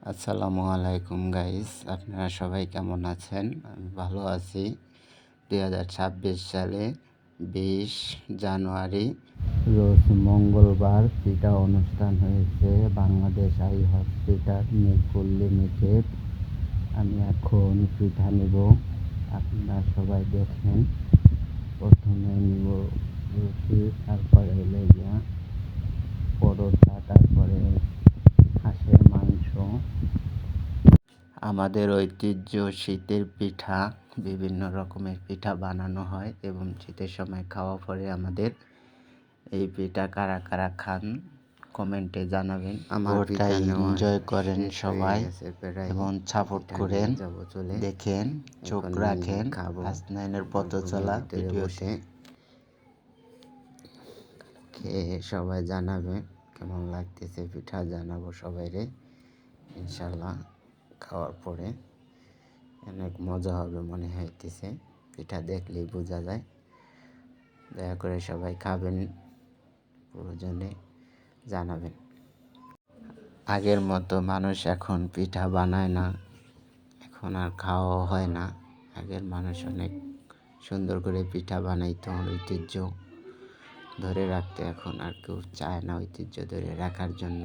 আসসালামু আলাইকুম গাইস, আপনারা সবাই কেমন আছেন? আমি ভালো আছি। 2026 সালে 20 জানুয়ারি রোজ মঙ্গলবার পিঠা অনুষ্ঠান হয়েছে Bangladesh eye hospital Mirpur limited. আমি এখন পিঠা নিব, আপনারা সবাই দেখেন। প্রথমে নিব রুটি, তারপরে হলে গিয়া পরোটা, তারপরে হাঁসের মাংস। আমাদের ঐতিহ্য শীতের পিঠা, বিভিন্ন রকমের পিঠা বানানো হয় এবং শীতের সময় খাওয়া পরে আমাদের এই পিঠা কারা কারা খান কমেন্টে জানাবেন। আমার পিঠা এনজয় করেন সবাই এবং সাপোর্ট করেন। দেখেন, চোখ রাখেন হাসনাইনের পথ চলা ভিডিওতে। খেয়ে সবাই জানাবে কেমন লাগতেছে পিঠা, জানাবো সবাইরে ইনশাল্লাহ। খাওয়ার পরে অনেক মজা হবে মনে হইতেছে, পিঠা দেখলেই বোঝা যায়। দয়া করে সবাই খাবেন, প্রয়োজনে জানাবেন। আগের মতো মানুষ এখন পিঠা বানায় না, এখন আর খাওয়াও হয় না। আগের মানুষ অনেক সুন্দর করে পিঠা বানাইতো, ঐতিহ্য ধরে রাখতে। এখন আর কেউ চায় না ঐতিহ্য ধরে রাখার জন্য।